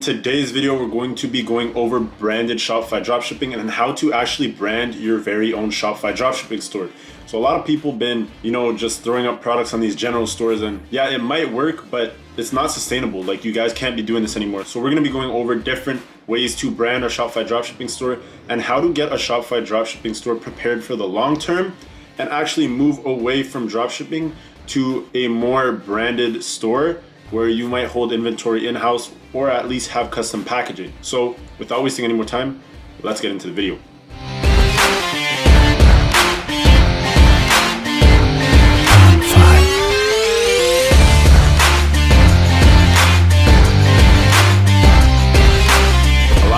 today's video, we're going to be going over branded Shopify dropshipping and how to actually brand your very own Shopify dropshipping store. So a lot of people been, just throwing up products on these general stores, and yeah, it might work, but it's not sustainable. Like, you guys can't be doing this anymore. So we're gonna be going over different ways to brand our Shopify dropshipping store and how to get a Shopify dropshipping store prepared for the long term and actually move away from dropshipping to a more branded store where you might hold inventory in-house or at least have custom packaging. So without wasting any more time, let's get into the video.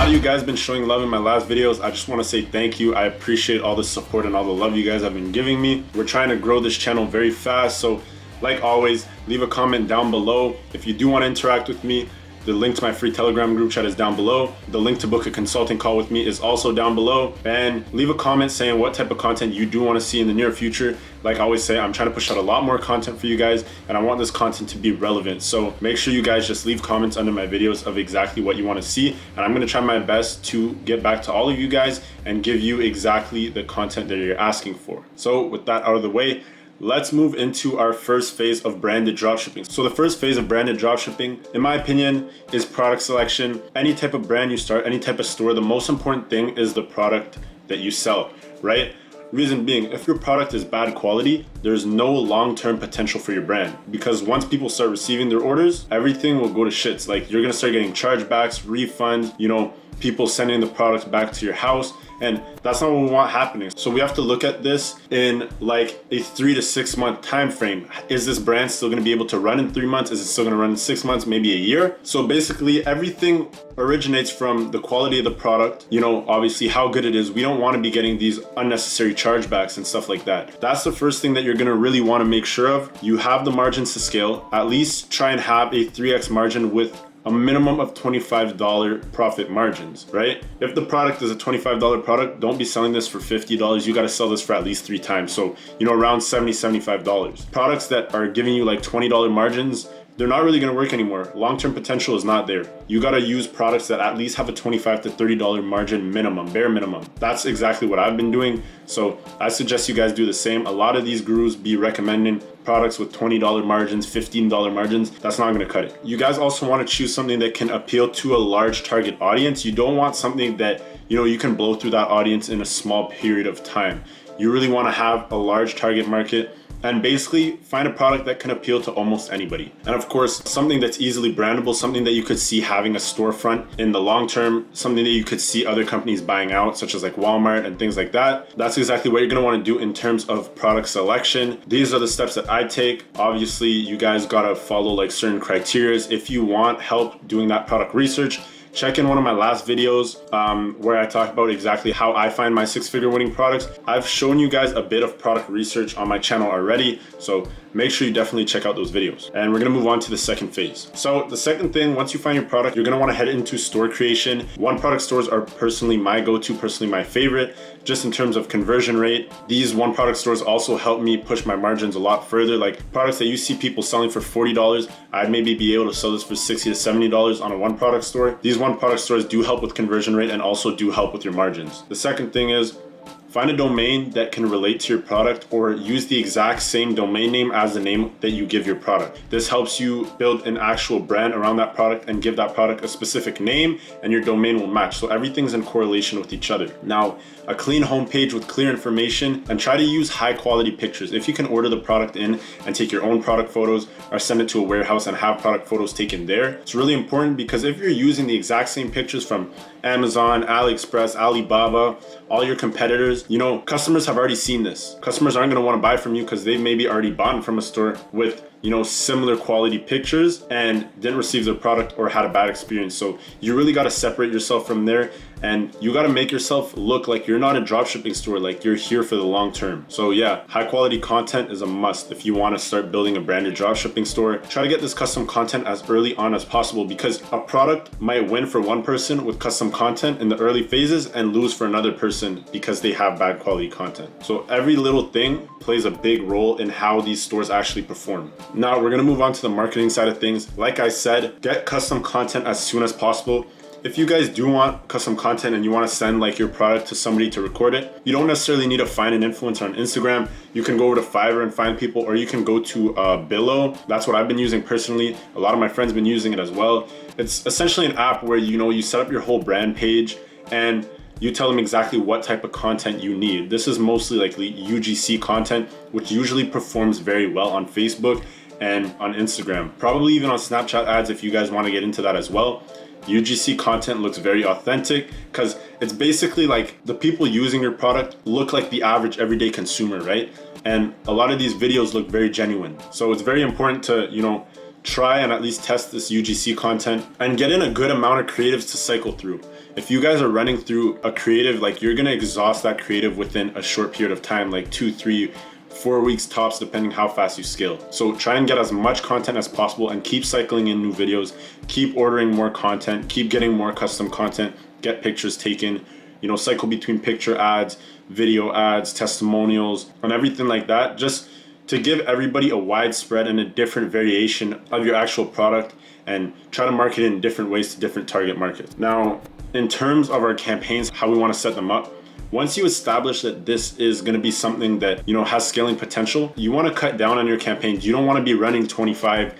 You guys been showing love in my last videos. I just want to say thank you. I appreciate all the support and all the love you guys have been giving me. We're trying to grow this channel very fast, so like always, leave a comment down below. If you do want to interact with me, the link to my free Telegram group chat is down below. The link to book a consulting call with me is also down below. And leave a comment saying what type of content you do want to see in the near future. Like I always say, I'm trying to push out a lot more content for you guys, and I want this content to be relevant. So make sure you guys just leave comments under my videos of exactly what you want to see. And I'm going to try my best to get back to all of you guys and give you exactly the content that you're asking for. So with that out of the way, let's move into our first phase of branded dropshipping. So the first phase of branded dropshipping, in my opinion, is product selection. Any type of brand you start, any type of store, the most important thing is the product that you sell, right? Reason being, if your product is bad quality, there's no long-term potential for your brand, because once people start receiving their orders, everything will go to shits. Like, you're gonna start getting chargebacks, refunds, people sending the product back to your house, and that's not what we want happening. So we have to look at this in like a 3 to 6 month time frame. Is this brand still going to be able to run in 3 months? Is it still going to run in 6 months, maybe a year? So basically everything originates from the quality of the product, obviously how good it is. We don't want to be getting these unnecessary chargebacks and stuff like that. That's the first thing that you're going to really want to make sure of. You have the margins to scale. At least try and have a 3x margin with a minimum of $25 profit margins, right? If the product is a $25 product, don't be selling this for $50. You got to sell this for at least 3 times. So, around $70, $75. Products that are giving you like $20 margins, they're not really going to work anymore. Long-term potential is not there. You got to use products that at least have a $25 to $30 margin minimum, bare minimum. That's exactly what I've been doing. So I suggest you guys do the same. A lot of these gurus be recommending products with $20 margins, $15 margins. That's not going to cut it. You guys also want to choose something that can appeal to a large target audience. You don't want something that, you can blow through that audience in a small period of time. You really want to have a large target market and basically find a product that can appeal to almost anybody. And of course, something that's easily brandable, something that you could see having a storefront in the long term, something that you could see other companies buying out, such as like Walmart and things like that. That's exactly what you're gonna wanna do in terms of product selection. These are the steps that I take. Obviously, you guys gotta follow like certain criteria. If you want help doing that product research, check in one of my last videos where I talk about exactly how I find my 6-figure winning products. I've shown you guys a bit of product research on my channel already, so make sure you definitely check out those videos. And we're gonna move on to the second phase. So the second thing, once you find your product, you're gonna wanna head into store creation. One product stores are personally my go-to, personally my favorite, just in terms of conversion rate. These one product stores also help me push my margins a lot further. Like products that you see people selling for $40, I'd maybe be able to sell this for $60 to $70 on a one product store. These one product stores do help with conversion rate and also do help with your margins. The second thing is, find a domain that can relate to your product or use the exact same domain name as the name that you give your product. This helps you build an actual brand around that product and give that product a specific name, and your domain will match. So everything's in correlation with each other. Now, a clean homepage with clear information, and try to use high quality pictures. If you can order the product in and take your own product photos or send it to a warehouse and have product photos taken there, it's really important, because if you're using the exact same pictures from Amazon, AliExpress, Alibaba, all your competitors, customers have already seen this. Customers aren't going to want to buy from you because they've maybe already bought from a store with similar quality pictures and didn't receive their product or had a bad experience. So you really got to separate yourself from there, and you got to make yourself look like you're not a dropshipping store, like you're here for the long term. So yeah, high quality content is a must if you want to start building a branded dropshipping store. Try to get this custom content as early on as possible, because a product might win for one person with custom content in the early phases and lose for another person because they have bad quality content. So every little thing plays a big role in how these stores actually perform. Now we're gonna move on to the marketing side of things. Like I said, get custom content as soon as possible. If you guys do want custom content and you want to send like your product to somebody to record it, you don't necessarily need to find an influencer on Instagram. You can go over to Fiverr and find people, or you can go to Billo. That's what I've been using personally. A lot of my friends have been using it as well. It's essentially an app where you set up your whole brand page and you tell them exactly what type of content you need. This is mostly like UGC content, which usually performs very well on Facebook and on Instagram. Probably even on Snapchat ads if you guys want to get into that as well. UGC content looks very authentic because it's basically like the people using your product look like the average everyday consumer, right? And a lot of these videos look very genuine. So it's very important to, try and at least test this UGC content and get in a good amount of creatives to cycle through. If you guys are running through a creative, like you're gonna exhaust that creative within a short period of time, like 2, 3, 4 weeks tops, depending how fast you scale. So try and get as much content as possible and keep cycling in new videos, keep ordering more content, keep getting more custom content, get pictures taken, cycle between picture ads, video ads, testimonials, and everything like that, just to give everybody a widespread and a different variation of your actual product, and try to market it in different ways to different target markets. Now, in terms of our campaigns, how we want to set them up, once you establish that this is going to be something that has scaling potential, you want to cut down on your campaigns. You don't want to be running 25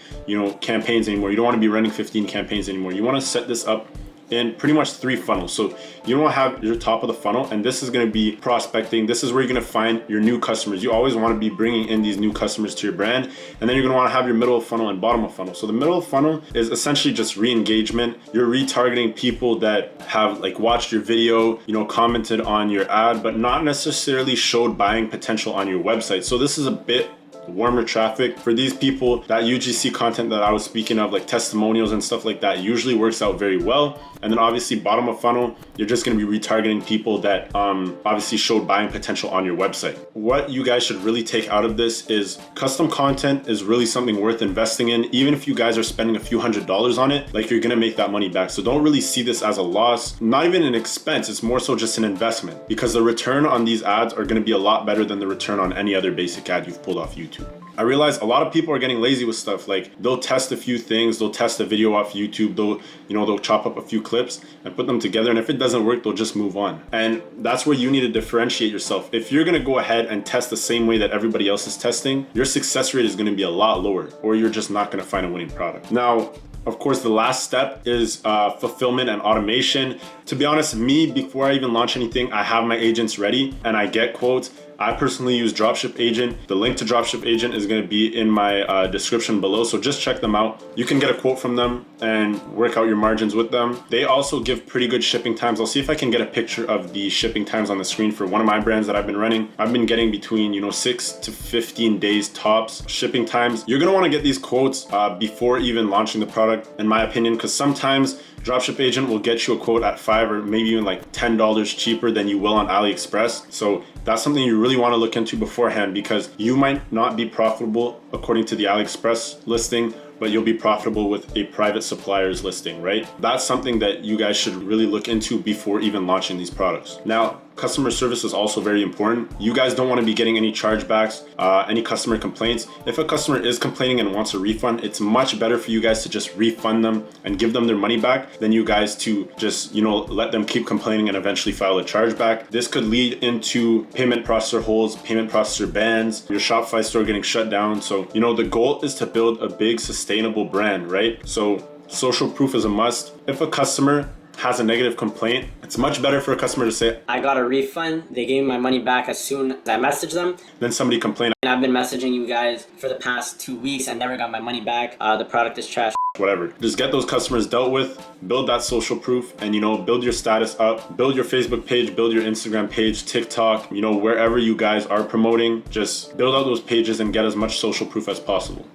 campaigns anymore. You don't want to be running 15 campaigns anymore. You want to set this up in pretty much 3 funnels. So you want to have your top of the funnel, and this is going to be prospecting. This is where you're going to find your new customers. You always want to be bringing in these new customers to your brand, and then you're going to want to have your middle of funnel and bottom of funnel. So the middle of funnel is essentially just re-engagement. You're retargeting people that have watched your video, commented on your ad, but not necessarily showed buying potential on your website. So this is a bit warmer traffic. For these people, that UGC content that I was speaking of, like testimonials and stuff like that, usually works out very well. And then obviously bottom of funnel, you're just going to be retargeting people that obviously showed buying potential on your website. What you guys should really take out of this is custom content is really something worth investing in. Even if you guys are spending a few $100s on it, you're going to make that money back. So don't really see this as a loss, not even an expense. It's more so just an investment, because the return on these ads are going to be a lot better than the return on any other basic ad you've pulled off YouTube. I realize a lot of people are getting lazy with stuff. They'll test a few things, they'll test a video off YouTube, they'll chop up a few clips and put them together, and if it doesn't work, they'll just move on. And that's where you need to differentiate yourself. If you're gonna go ahead and test the same way that everybody else is testing, your success rate is gonna be a lot lower, or you're just not gonna find a winning product. Now, of course, the last step is fulfillment and automation. To be honest, before I even launch anything, I have my agents ready and I get quotes. I personally use Dropship Agent. The link to Dropship Agent is going to be in my description below, so just check them out. You can get a quote from them and work out your margins with them. They also give pretty good shipping times. I'll see if I can get a picture of the shipping times on the screen for one of my brands that I've been running. I've been getting between 6 to 15 days tops shipping times. You're going to want to get these quotes before even launching the product, in my opinion, because sometimes Dropship Agent will get you a quote at $5 or maybe even $10 cheaper than you will on AliExpress. So that's something you really want to look into beforehand, because you might not be profitable according to the AliExpress listing, but you'll be profitable with a private supplier's listing, right? That's something that you guys should really look into before even launching these products. Now, customer service is also very important. You guys don't want to be getting any chargebacks, any customer complaints. If a customer is complaining and wants a refund, it's much better for you guys to just refund them and give them their money back than you guys to just, let them keep complaining and eventually file a chargeback. This could lead into payment processor holds, payment processor bans, your Shopify store getting shut down. So, the goal is to build a big sustainable brand, right? So social proof is a must. If a customer has a negative complaint, it's much better for a customer to say, I got a refund, they gave me my money back as soon as I messaged them, then somebody complained, and I've been messaging you guys for the past 2 weeks and never got my money back. The product is trash. Whatever. Just get those customers dealt with, build that social proof, and build your status up, build your Facebook page, build your Instagram page, TikTok, wherever you guys are promoting, just build out those pages and get as much social proof as possible.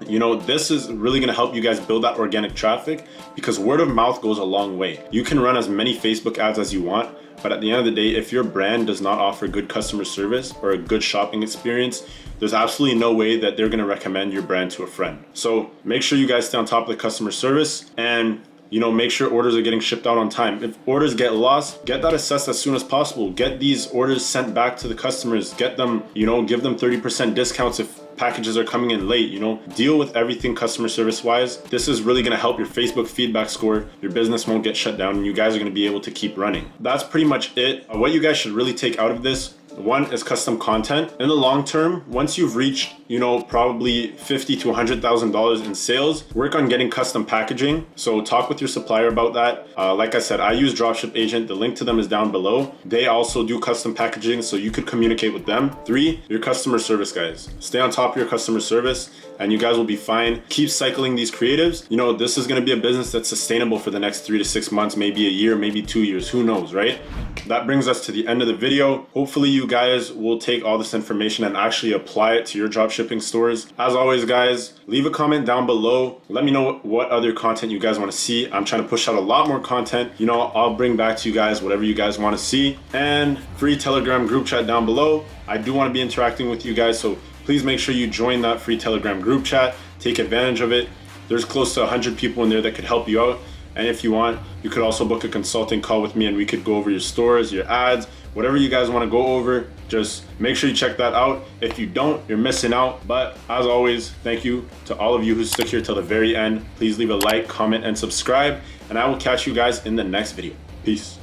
This is really going to help you guys build that organic traffic, because word of mouth goes a long way. You can run as many Facebook ads as you want, but at the end of the day, if your brand does not offer good customer service or a good shopping experience, there's absolutely no way that they're going to recommend your brand to a friend. So make sure you guys stay on top of the customer service. And make sure orders are getting shipped out on time. If orders get lost, get that assessed as soon as possible. Get these orders sent back to the customers. Get them, give them 30% discounts if packages are coming in late. Deal with everything customer service wise. This is really going to help your Facebook feedback score. Your business won't get shut down and you guys are going to be able to keep running. That's pretty much it. What you guys should really take out of this, one is custom content. In the long term, once you've reached, probably $50,000 to $100,000 in sales, work on getting custom packaging. So talk with your supplier about that. Like I said, I use Dropship Agent. The link to them is down below. They also do custom packaging, so you could communicate with them. 3, your customer service guys. Stay on top of your customer service and you guys will be fine. Keep cycling these creatives. This is gonna be a business that's sustainable for the next 3 to 6 months, maybe a year, maybe 2 years, who knows, right? That brings us to the end of the video. Hopefully you guys will take all this information and actually apply it to your dropshipping stores. As always, guys, leave a comment down below. Let me know what other content you guys want to see. I'm trying to push out a lot more content. I'll bring back to you guys whatever you guys want to see. And free Telegram group chat down below. I do want to be interacting with you guys, so please make sure you join that free Telegram group chat. Take advantage of it. There's close to 100 people in there that could help you out. And if you want, you could also book a consulting call with me and we could go over your stores, your ads, whatever you guys want to go over. Just make sure you check that out. If you don't, you're missing out. But as always, thank you to all of you who stuck here till the very end. Please leave a like, comment, and subscribe. And I will catch you guys in the next video. Peace.